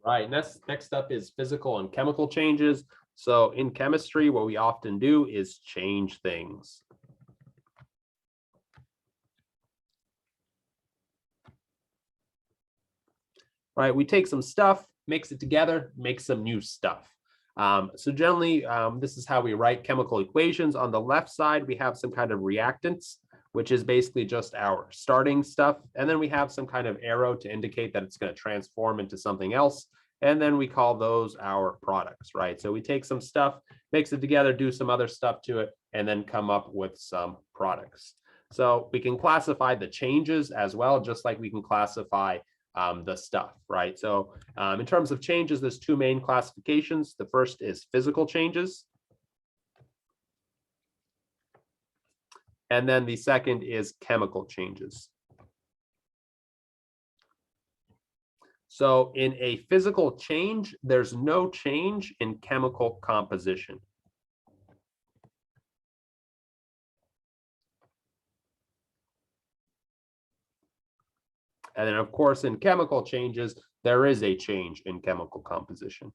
Right. Next up is physical and chemical changes. So in chemistry, what we often do is change things. Right. We take some stuff, mix it together, make some new stuff. So generally, this is how we write chemical equations. On the left side, we have some kind of reactants, which is basically just our starting stuff. And then we have some kind of arrow to indicate that it's going to transform into something else. And then we call those our products, right? So we take some stuff, mix it together, do some other stuff to it, and then come up with some products. So we can classify the changes as well, just like we can classify the stuff, right? So in terms of changes, there's two main classifications. The first is physical changes. And then the second is chemical changes. So in a physical change, there's no change in chemical composition. And then, of course, in chemical changes, there is a change in chemical composition.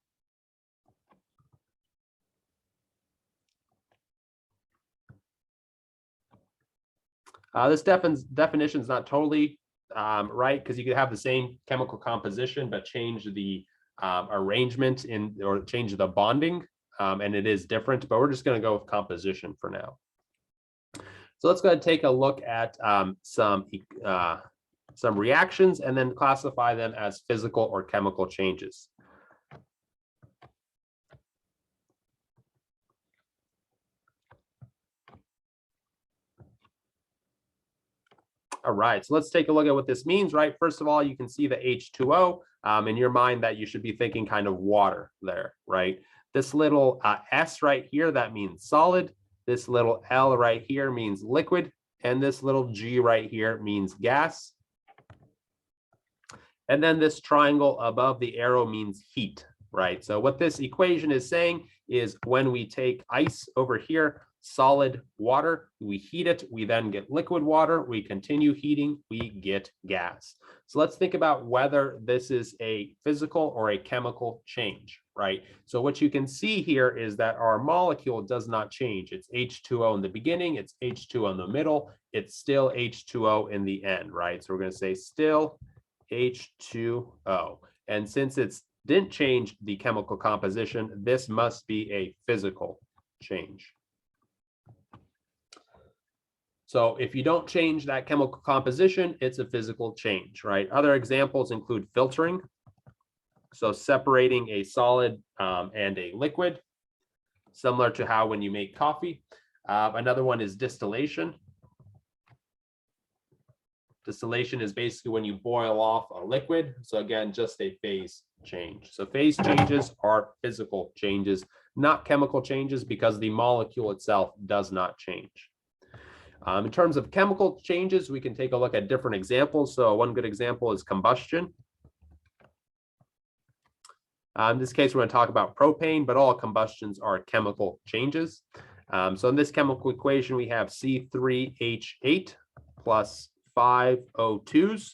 This definition is not totally right, because you could have the same chemical composition, but change the arrangement or change the bonding, and it is different, but we're just going to go with composition for now. So let's go ahead and take a look at some reactions and then classify them as physical or chemical changes. All right, so let's take a look at what this means, right? First of all, you can see the H2O. In your mind, that you should be thinking kind of water there, right? This little S right here, that means solid. This little L right here means liquid. And this little G right here means gas. And then this triangle above the arrow means heat, right? So what this equation is saying is when we take ice over here, solid water, we heat it, we then get liquid water, we continue heating, we get gas. So let's think about whether this is a physical or a chemical change, right? So what you can see here is that our molecule does not change. It's H2O in the beginning, it's H2O in the middle, it's still H2O in the end, right? So we're going to say still H2O. And since it didn't change the chemical composition, this must be a physical change. So if you don't change that chemical composition, it's a physical change, right? Other examples include filtering. So separating a solid and a liquid, similar to how when you make coffee. Another one is distillation. Distillation is basically when you boil off a liquid. So again, just a phase change. So phase changes are physical changes, not chemical changes, because the molecule itself does not change. In terms of chemical changes, we can take a look at different examples. So one good example is combustion. In this case, we're going to talk about propane, but all combustions are chemical changes. So in this chemical equation, we have C3H8 plus 5 O2s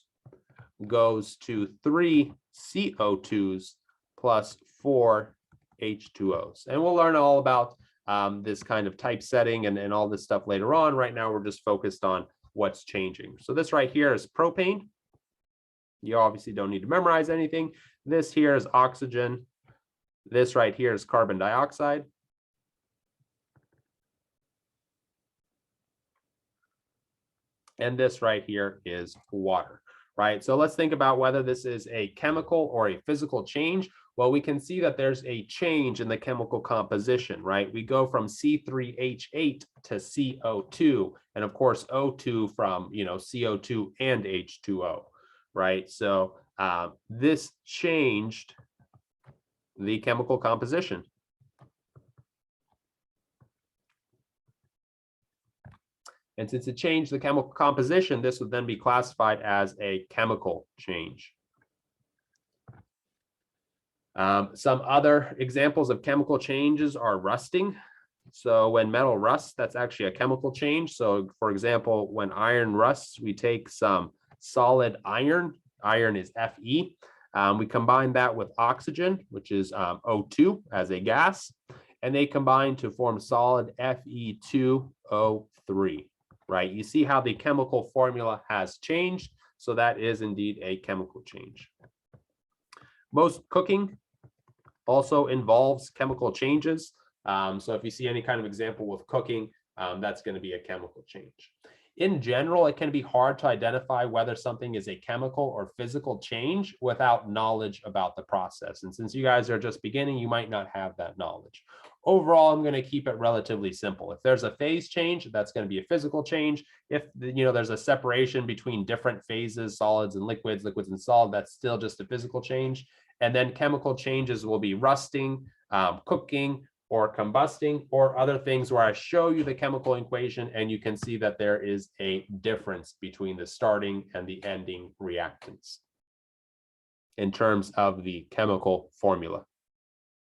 goes to 3 CO2s plus 4 H2Os. And we'll learn all about this kind of typesetting and all this stuff later on. Right now, we're just focused on what's changing. So this right here is propane. You obviously don't need to memorize anything. This here is oxygen. This right here is carbon dioxide. And this right here is water, right? So let's think about whether this is a chemical or a physical change. Well, we can see that there's a change in the chemical composition, right? We go from C3H8 to CO2, and of course, O2 from, CO2 and H2O, right? So this changed the chemical composition. And since it changed the chemical composition, this would then be classified as a chemical change. Some other examples of chemical changes are rusting. So when metal rusts, that's actually a chemical change. So for example, when iron rusts, we take some solid iron. Iron is Fe. We combine that with oxygen, which is O2 as a gas, and they combine to form solid Fe2O3, right? You see how the chemical formula has changed. So that is indeed a chemical change. Most cooking also involves chemical changes. So if you see any kind of example with cooking, that's going to be a chemical change. In general, it can be hard to identify whether something is a chemical or physical change without knowledge about the process. And since you guys are just beginning, you might not have that knowledge. Overall, I'm going to keep it relatively simple. If there's a phase change, that's going to be a physical change. If there's a separation between different phases, solids and liquids, liquids and solid, that's still just a physical change. And then chemical changes will be rusting, cooking, or combusting, or other things where I show you the chemical equation and you can see that there is a difference between the starting and the ending reactants in terms of the chemical formula.